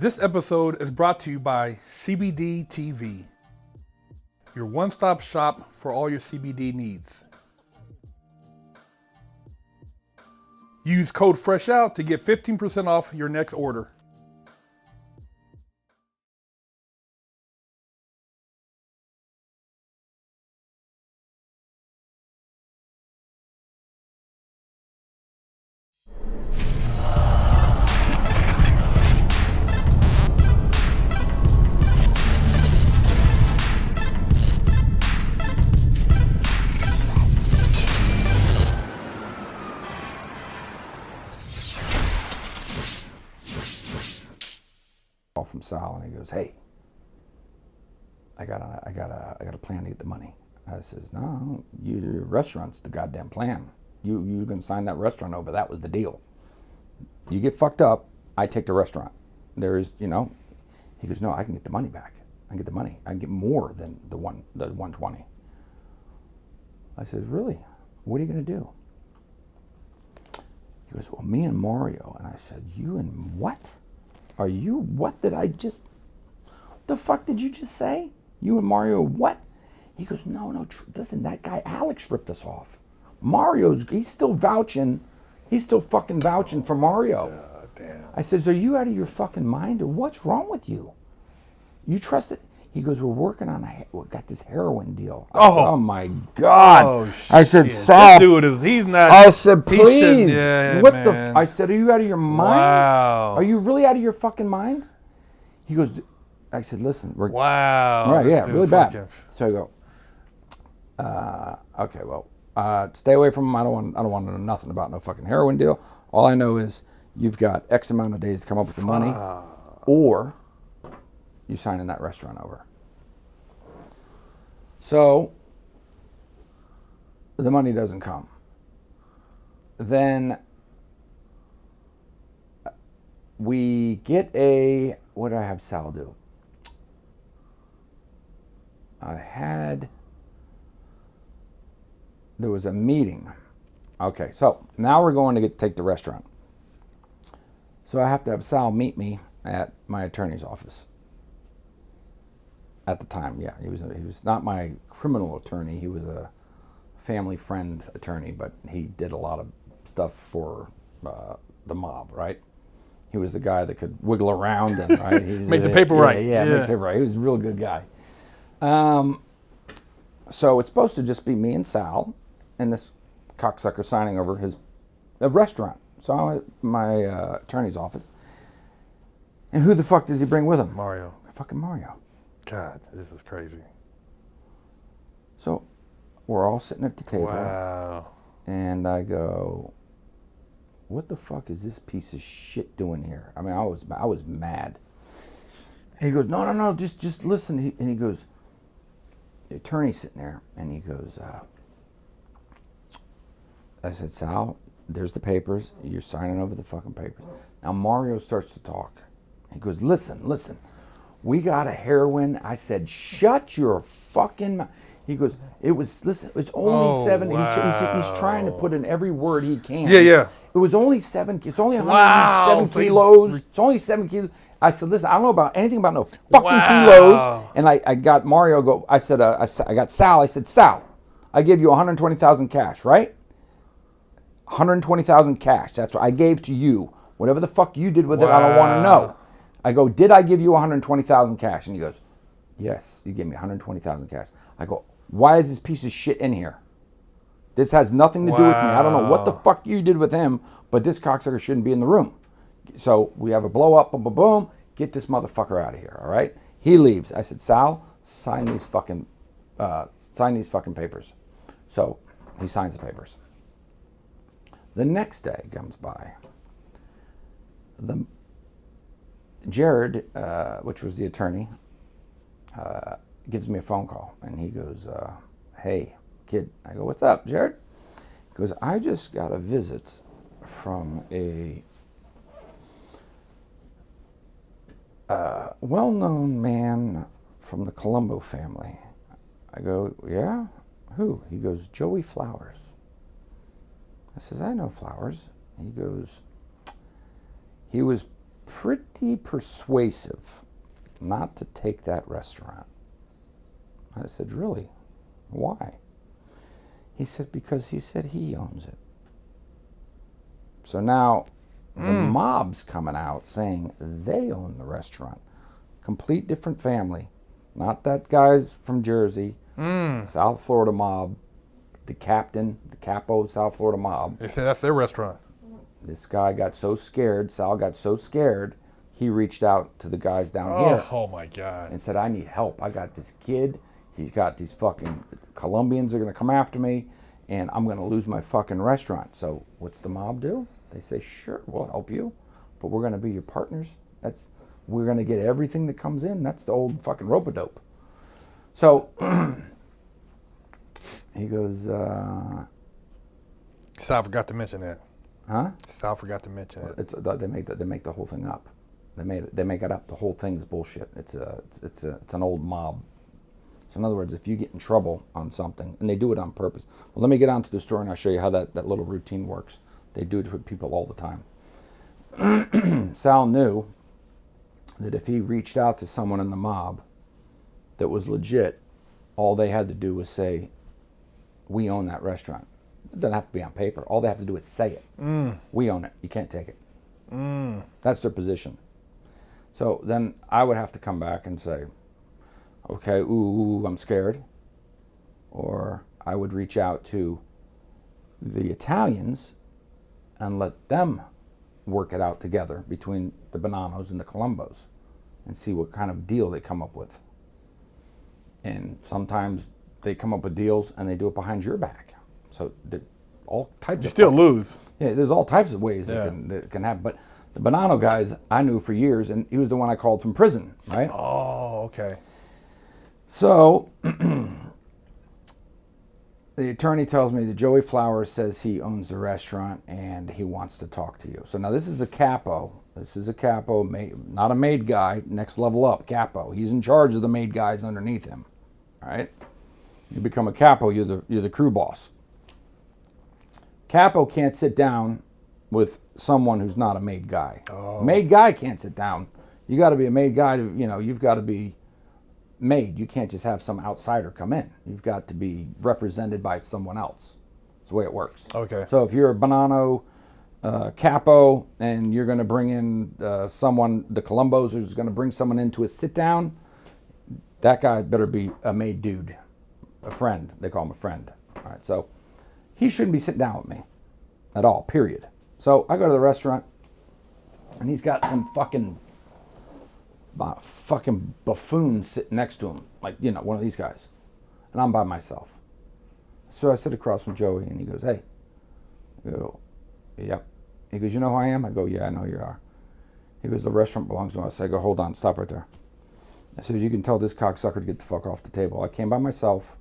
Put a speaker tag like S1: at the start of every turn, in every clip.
S1: This episode is brought to you by CBD TV, your one-stop shop for all your CBD needs. Use code FRESHOUT to get 15% off your next order.
S2: From Sal, and he goes, "Hey, I got a plan to get the money." I says, "No, your restaurant's the goddamn plan. You can sign that restaurant over. That was the deal. You get fucked up, I take the restaurant. There's, He goes, "No, I can get the money back. I can get the money. I can get more than the 120." I says, "Really? What are you gonna do?" He goes, "Well, me and Mario." And I said, "You and what? Are you, what did I just, what the fuck did you just say? You and Mario, what?" He goes, no, listen, that guy Alex ripped us off. He's still fucking vouching for Mario.
S1: Oh, damn.
S2: I says, "Are you out of your fucking mind, or what's wrong with you? You trust it?" He goes, "We're working on we got this heroin deal." I said, "Oh my God."
S1: Oh,
S2: I said,
S1: shit.
S2: "Sal."
S1: This dude he's not.
S2: I said, "Please." What
S1: man.
S2: the? I said, "Are you out of your mind?
S1: Wow.
S2: Are you really out of your fucking mind?" He goes, I said, "Listen, we're."
S1: Wow.
S2: All right, yeah, really bad.
S1: Fucking...
S2: So I go, "Okay, well, stay away from him. I don't want to know nothing about no fucking heroin deal. All I know is you've got X amount of days to come up with the money, or you signing that restaurant over." So the money doesn't come. Then we get what did I have Sal do? There was a meeting. Okay, so now we're going to take the restaurant. So I have to have Sal meet me at my attorney's office. At the time, yeah, he was not my criminal attorney. He was a family friend attorney, but he did a lot of stuff for the mob, right? He was the guy that could wiggle around and right,
S1: make the paper right.
S2: Yeah, make the paper right. He was a real good guy. So it's supposed to just be me and Sal and this cocksucker signing over a restaurant. So I'm at my attorney's office. And who the fuck does he bring with him?
S1: Mario.
S2: Fucking Mario.
S1: God, this is crazy.
S2: So we're all sitting at the table.
S1: Wow.
S2: And I go, "What the fuck is this piece of shit doing here?" I mean, I was mad. And he goes, no, just listen. And he goes, the attorney's sitting there, and he goes, I said, "Sal, there's the papers. You're signing over the fucking papers." Now Mario starts to talk. He goes, listen. "We got a heroin." I said, "Shut your fucking mouth." He goes, it's only 7.
S1: Wow.
S2: He's trying to put in every word he can.
S1: Yeah.
S2: It was only 7. It's only 107
S1: Wow.
S2: kilos. It's only 7 kilos. I said, "Listen, I don't know about anything about no fucking
S1: Wow.
S2: kilos." And I got Mario I said, I got Sal. I said, "Sal, I gave you 120,000 cash, right? 120,000 cash. That's what I gave to you. Whatever the fuck you did with it, I don't want to know." I go, "Did I give you 120,000 cash?" And he goes, "Yes, you gave me 120,000 cash." I go, "Why is this piece of shit in here? This has nothing to do with me. I don't know what the fuck you did with him, but this cocksucker shouldn't be in the room." So we have a blow up, boom, boom, boom. Get this motherfucker out of here, all right? He leaves. I said, "Sal, sign these fucking papers." So he signs the papers. The next day comes by. Jared, which was the attorney, gives me a phone call, and he goes, "Hey, kid." I go, "What's up, Jared?" He goes, "I just got a visit from a well-known man from the Colombo family." I go, "Yeah? Who?" He goes, "Joey Flowers." I says, "I know Flowers." He goes, he was pretty persuasive not to take that restaurant. I said, really? Why? He said, because he said he owns it. So now the mob's coming out saying they own the restaurant. Complete different family. Not that guy's from Jersey. South Florida mob. The captain, the capo, South Florida mob.
S1: They said that's their restaurant.
S2: This guy got so scared, Sal got so scared, he reached out to the guys down here.
S1: Oh my God.
S2: And said, I need help. I got this kid. He's got these fucking Colombians are going to come after me, and I'm going to lose my fucking restaurant. So what's the mob do? They say, sure, we'll help you, but we're going to be your partners. We're going to get everything that comes in. That's the old fucking rope-a-dope. So he goes,
S1: Sal forgot to mention that.
S2: huh?
S1: Sal forgot to mention it.
S2: They make the whole thing up. They make it up. The whole thing's bullshit. It's an old mob. So in other words, if you get in trouble on something, and they do it on purpose. Well, let me get on to the story and I'll show you how that little routine works. They do it with people all the time. Sal knew that if he reached out to someone in the mob that was legit, all they had to do was say, we own that restaurant. It doesn't have to be on paper. All they have to do is say it. We own it. You can't take it. That's their position. So then I would have to come back and say, okay, ooh, I'm scared. Or I would reach out to the Italians and let them work it out together between the Bonannos and the Colombos and see what kind of deal they come up with. And sometimes they come up with deals and they do it behind your back. So all types
S1: You
S2: of
S1: still lose.
S2: Yeah, there's all types of ways that can happen. But the Bonanno guys I knew for years, and he was the one I called from prison, right?
S1: Oh, okay.
S2: So the attorney tells me that Joey Flowers says he owns the restaurant and he wants to talk to you. So now this is a capo. This is a capo, not a made guy, next level up, capo. He's in charge of the made guys underneath him, all right? You become a capo, you're the crew boss. Capo can't sit down with someone who's not a made guy.
S1: Oh.
S2: Made guy can't sit down. You got to be a made guy you've got to be made. You can't just have some outsider come in. You've got to be represented by someone else. That's the way it works.
S1: Okay.
S2: So if you're a Bonanno capo and you're going to bring in someone, the Colombos, who's going to bring someone into a sit down, that guy better be a made dude, a friend. They call him a friend. All right. So he shouldn't be sitting down with me at all, period. So I go to the restaurant and he's got some fucking buffoon sitting next to him, like, one of these guys. And I'm by myself. So I sit across from Joey and he goes, hey. I go, yep. He goes, you know who I am? I go, yeah, I know you are. He goes, the restaurant belongs to us. I go, hold on, stop right there. I said, you can tell this cocksucker to get the fuck off the table. I came by myself.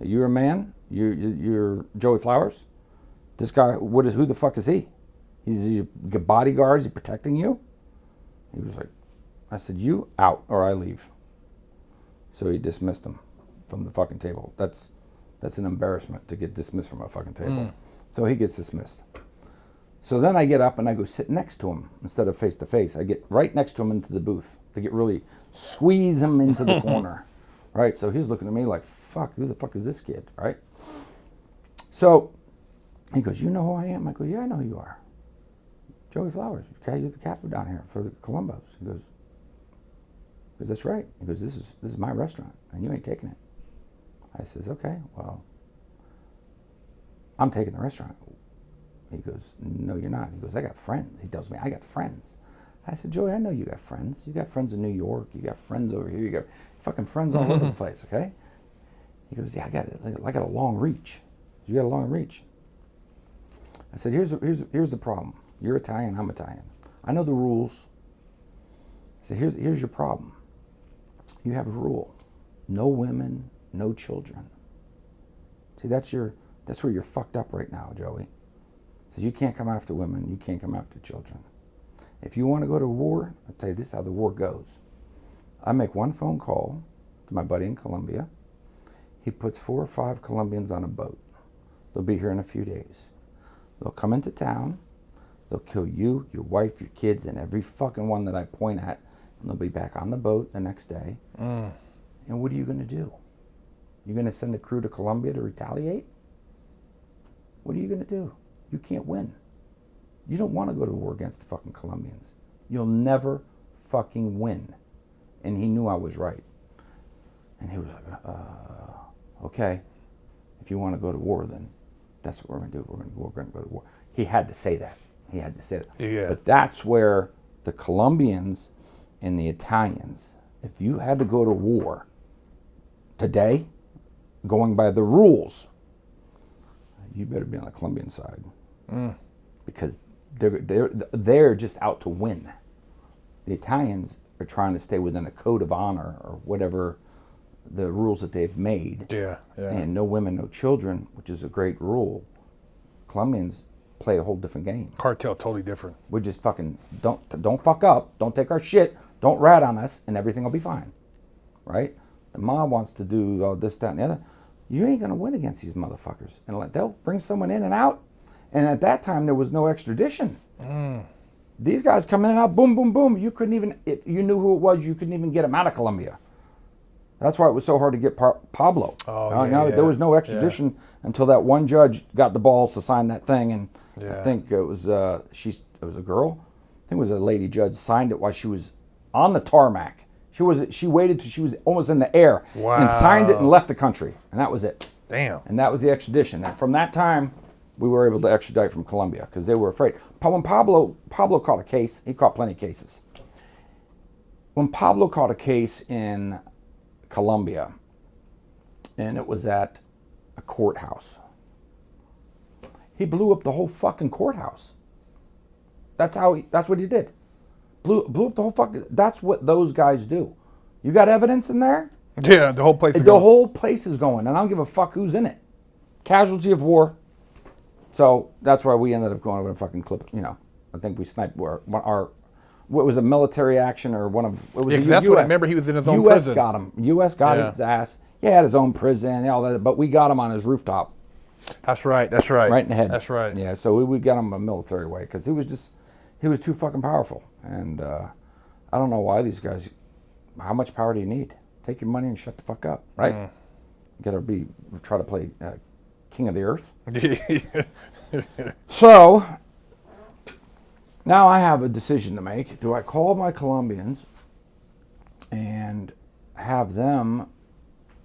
S2: You're a man? You're Joey Flowers? This guy, who the fuck is he? He's your bodyguard? Is he protecting you? He was like, I said, you out or I leave. So he dismissed him from the fucking table. That's an embarrassment to get dismissed from a fucking table. So he gets dismissed. So then I get up and I go sit next to him instead of face to face. I get right next to him into the booth to get really squeeze him into the corner. Right? So he's looking at me like, fuck, who the fuck is this kid? Right? So he goes, you know who I am? I go, yeah, I know who you are. Joey Flowers. Okay, you're the capo down here for the Colombos. He goes, that's right. He goes, this is my restaurant and you ain't taking it. I says, okay, well, I'm taking the restaurant. He goes, no, you're not. He goes, I got friends. He tells me, I got friends. I said, Joey, I know you got friends. You got friends in New York. You got friends over here. You got fucking friends all over the place, okay? He goes, yeah, I got a long reach. You got a long reach. I said, here's the problem. You're Italian, I'm Italian. I know the rules. I said, here's your problem. You have a rule. No women, no children. See, that's where you're fucked up right now, Joey. Says you can't come after women, you can't come after children. If you want to go to war, I'll tell you this is how the war goes. I make one phone call to my buddy in Colombia. He puts 4 or 5 Colombians on a boat. They'll be here in a few days. They'll come into town. They'll kill you, your wife, your kids, and every fucking one that I point at. And they'll be back on the boat the next day. And what are you going to do? You're going to send a crew to Colombia to retaliate? What are you going to do? You can't win. You don't want to go to war against the fucking Colombians. You'll never fucking win. And he knew I was right. And he was like, okay, if you want to go to war, then that's what we're going to do. We're going to go to war. He had to say that. He had to say that.
S1: Yeah.
S2: But that's where the Colombians and the Italians, if you had to go to war today, going by the rules, you better be on the Colombian side. Because they're just out to win. The Italians are trying to stay within a code of honor or whatever the rules that they've made.
S1: Yeah.
S2: And no women, no children, which is a great rule. Colombians play a whole different game.
S1: Cartel, totally different.
S2: We just fucking don't fuck up, don't take our shit, don't rat on us, and everything will be fine, right? The mob wants to do all this, that, and the other. You ain't gonna win against these motherfuckers, and they'll bring someone in and out. And at that time, there was no extradition. These guys come in and out, boom, boom, boom. You couldn't even, if you knew who it was, you couldn't even get them out of Colombia. That's why it was so hard to get Pablo. There was no extradition until that one judge got the balls to sign that thing, and I think it was it was a girl. I think it was a lady judge signed it while she was on the tarmac. She waited till she was almost in the air and signed it and left the country, and that was it.
S1: Damn.
S2: And that was the extradition. And from that time, we were able to extradite from Colombia because they were afraid. When Pablo caught a case, he caught plenty of cases. When Pablo caught a case in Colombia, and it was at a courthouse, he blew up the whole fucking courthouse. That's what he did. Blew up the whole fucking. That's what those guys do. You got evidence in there?
S1: Yeah, the whole place.
S2: Whole place is going, and I don't give a fuck who's in it. Casualty of war. So that's why we ended up going over and fucking clip. I think we sniped what was a military action or one of it was.
S1: Yeah, that's what I remember. He was in his own prison.
S2: Got him. U.S. got his ass. He had his own prison, all that, but we got him on his rooftop.
S1: That's right.
S2: Right in the head.
S1: That's right.
S2: Yeah, so we got him a military way because he was too fucking powerful, and I don't know why these guys. How much power do you need? Take your money and shut the fuck up, right? You gotta try to play king of the earth. So now I have a decision to make. Do I call my Colombians and have them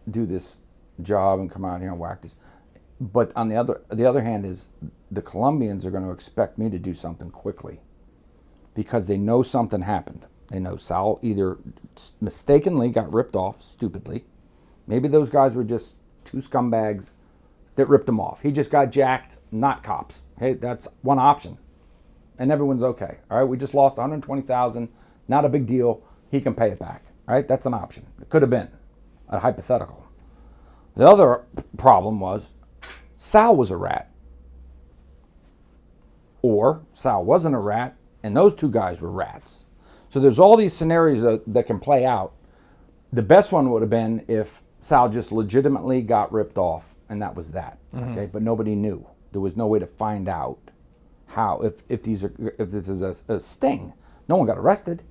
S2: do this job and come out here and whack this? But on the other hand is the Colombians are going to expect me to do something quickly because they know something happened. They know Sal either mistakenly got ripped off stupidly. Maybe those guys were just two scumbags that ripped him off. He just got jacked, not cops. Hey, that's one option. And everyone's okay. All right, we just lost $120,000. Not a big deal. He can pay it back. All right, that's an option. It could have been a hypothetical. The other problem was Sal was a rat. Or Sal wasn't a rat, and those two guys were rats. So there's all these scenarios that can play out. The best one would have been if Sal just legitimately got ripped off, and that was that. Okay, but nobody knew. There was no way to find out how if this is a sting. No one got arrested.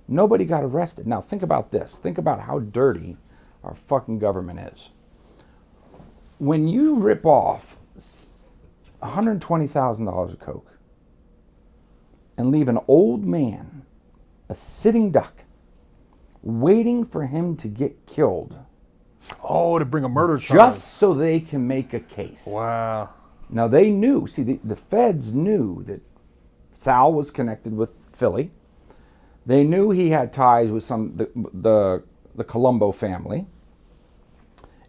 S2: Nobody got arrested. Now think about this. Think about how dirty our fucking government is. When you rip off $120,000 of coke and leave an old man, a sitting duck, waiting for him to get killed.
S1: Oh, to bring a murder charge.
S2: Just so they can make a case.
S1: Wow.
S2: Now they knew, the feds knew that Sal was connected with Philly. They knew he had ties with the Colombo family.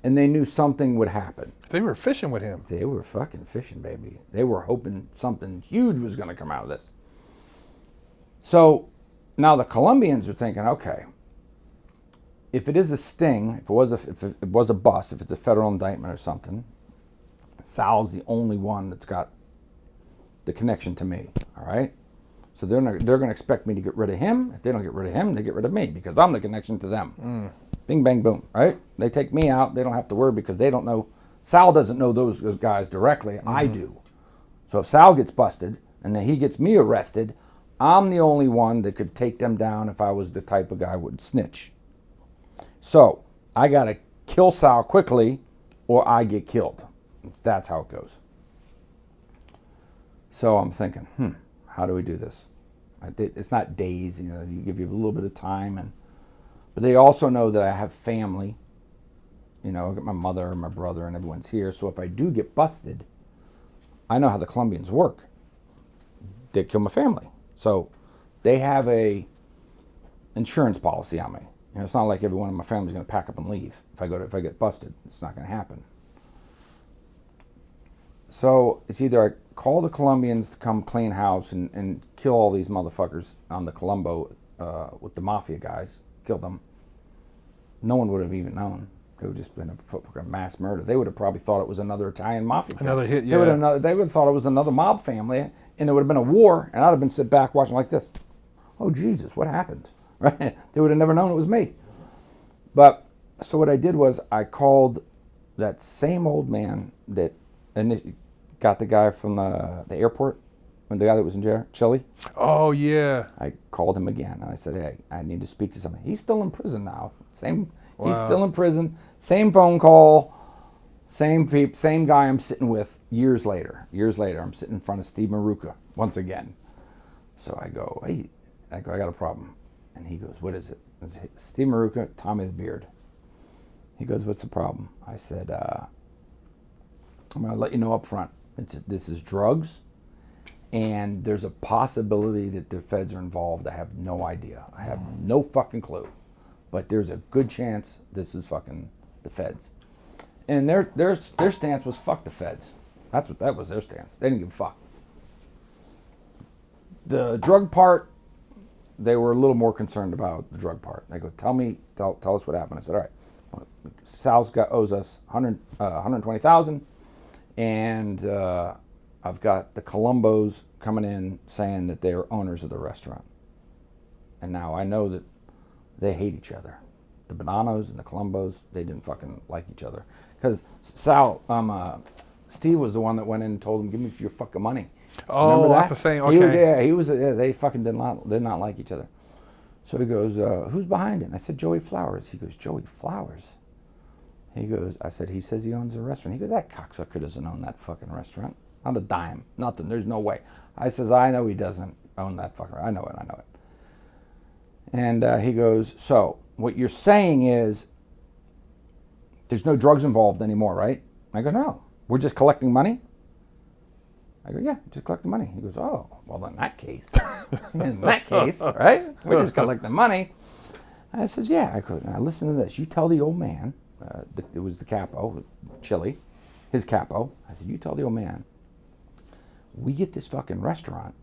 S2: And they knew something would happen.
S1: They were fishing with him.
S2: They were fucking fishing, baby. They were hoping something huge was going to come out of this. So now the Colombians are thinking, okay, if it is a sting, if it was a bust, if it's a federal indictment or something, Sal's the only one that's got the connection to me. All right. So they're going to expect me to get rid of him. If they don't get rid of him, they get rid of me because I'm the connection to them. Bing, bang, boom, right? They take me out. They don't have to worry because they don't know. Sal doesn't know those guys directly. I do. So if Sal gets busted, and then he gets me arrested, I'm the only one that could take them down if I was the type of guy who would snitch. So I got to kill Sal quickly or I get killed. That's how it goes. So I'm thinking, how do we do this? It's not days, you give you a little bit of time. But they also know that I have family. I got my mother and my brother and everyone's here. So if I do get busted, I know how the Colombians work. They kill my family. So they have a insurance policy on me. It's not like everyone in my family's going to pack up and leave. If I get busted, it's not going to happen. So it's either I call the Colombians to come clean house and kill all these motherfuckers on the Colombo with the Mafia guys, kill them. No one would have even known. It would have just been a mass murder. They would have probably thought it was another Italian Mafia family.
S1: Another hit, yeah.
S2: They would have thought it was another mob family, and it would have been a war, and I'd have been sit back watching like this. Oh, Jesus, what happened? Right? They would have never known it was me. But, so what I did was I called that same old man that got the guy from the airport, the guy that was in jail, Chile.
S1: Oh, yeah.
S2: I called him again, and I said, hey, I need to speak to somebody. He's still in prison now.
S1: Wow.
S2: He's still in prison. Same phone call, same guy I'm sitting with years later. I'm sitting in front of Steve Maruca once again. So I go, I got a problem. And he goes, what is it? It's Steve Maruca, Tommy the Beard. He goes, what's the problem? I said, I'm going to let you know up front. This is drugs, and there's a possibility that the feds are involved. I have no idea. I have no fucking clue. But there's a good chance this is fucking the feds. And their stance was fuck the feds. That was their stance. They didn't give a fuck. The drug part, they were a little more concerned about the drug part. They go, tell us what happened. I said, all right, Sal's owes us $120,000, and I've got the Colombos coming in saying that they are owners of the restaurant. And now I know that they hate each other. The Bonannos and the Colombos, they didn't fucking like each other. Because Steve was the one that went in and told him, give me your fucking money.
S1: Oh, that's the same. Okay.
S2: He was. They fucking did not like each other. So he goes, who's behind it? And I said, Joey Flowers. He goes, Joey Flowers? He goes, I said, he says he owns a restaurant. He goes, that cocksucker doesn't own that fucking restaurant. Not a dime. Nothing. There's no way. I says, I know he doesn't own that fucking. I know it. And he goes, so what you're saying is there's no drugs involved anymore, right? I go, no. We're just collecting money? I go, yeah, just collecting money. He goes, oh, well, in that case, right? We're just collecting money. I says, yeah. I go, now listen to this. You tell the old man, it was the capo, Chile, his capo. I said, you tell the old man, we get this fucking restaurant.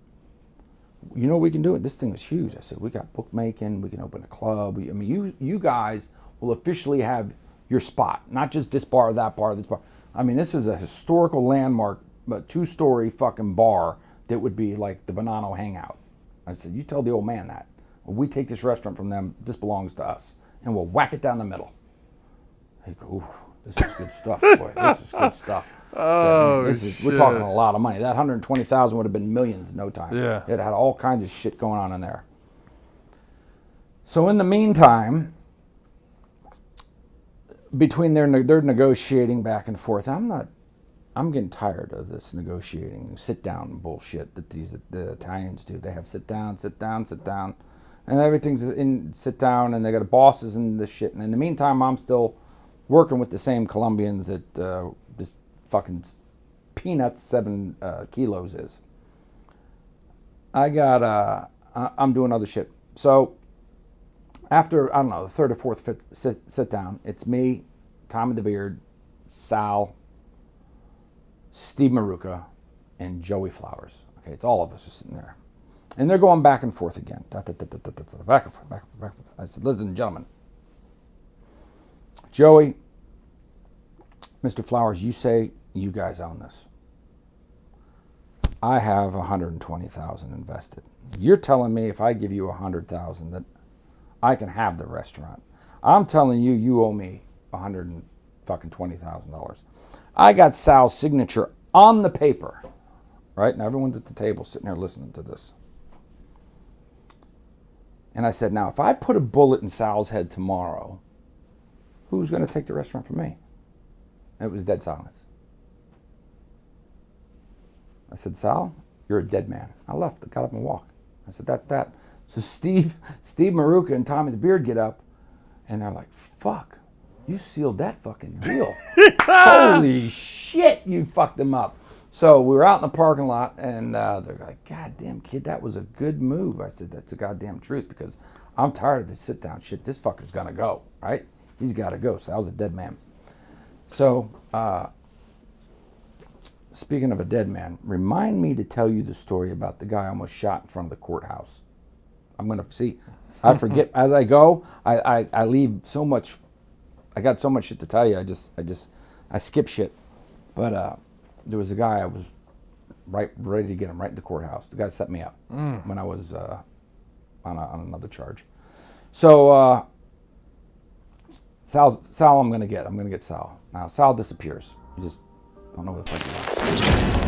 S2: You know what we can do? This thing is huge. I said, we got bookmaking. We can open a club. You guys will officially have your spot, not just this bar, that bar, this bar. I mean, this is a historical landmark, but 2-story fucking bar that would be like the Bonanno hangout. I said, you tell the old man that. When we take this restaurant from them, this belongs to us. And we'll whack it down the middle. He goes, ooh, this is good stuff, boy. This is good stuff.
S1: Oh,
S2: shit. We're talking a lot of money. That $120,000 would have been millions in no time.
S1: Yeah.
S2: It had all kinds of shit going on in there. So in the meantime, between they're negotiating back and forth, I'm getting tired of this negotiating, sit down bullshit that the Italians do. They have sit down, and everything's in sit down, and they got bosses and this shit. And in the meantime, I'm still working with the same Colombians that this fucking peanuts 7 kilos is. I'm doing other shit. So after, I don't know, the third or fourth sit down, it's me, Tommy the Beard, Sal, Steve Maruca, and Joey Flowers. Okay, it's all of us are sitting there. And they're going back and forth again. Back and forth. I said, listen, gentlemen. Joey, Mr. Flowers, you say you guys own this. I have $120,000 invested. You're telling me if I give you $100,000 that I can have the restaurant. I'm telling you, you owe me $120,000. I got Sal's signature on the paper, right? And everyone's at the table sitting there listening to this. And I said, now, if I put a bullet in Sal's head tomorrow, who's going to take the restaurant from me? And it was dead silence. I said, Sal, you're a dead man. I left. I got up and walked. I said, that's that. So Steve Maruka and Tommy the Beard get up, and they're like, fuck, you sealed that fucking deal. Holy shit, you fucked them up. So we were out in the parking lot, and they're like, God damn, kid, that was a good move. I said, that's the goddamn truth, because I'm tired of this sit-down shit. This fucker's gonna go, right? He's gotta go. Sal's a dead man. So, speaking of a dead man, remind me to tell you the story about the guy I almost shot in front of the courthouse. I'm gonna see. I forget as I go. I leave so much. I got so much shit to tell you. I skip shit. But there was a guy I was ready to get him right in the courthouse. The guy set me up when I was on another charge. So Sal, I'm gonna get Sal. Now Sal disappears. You just don't know what the fuck he wants.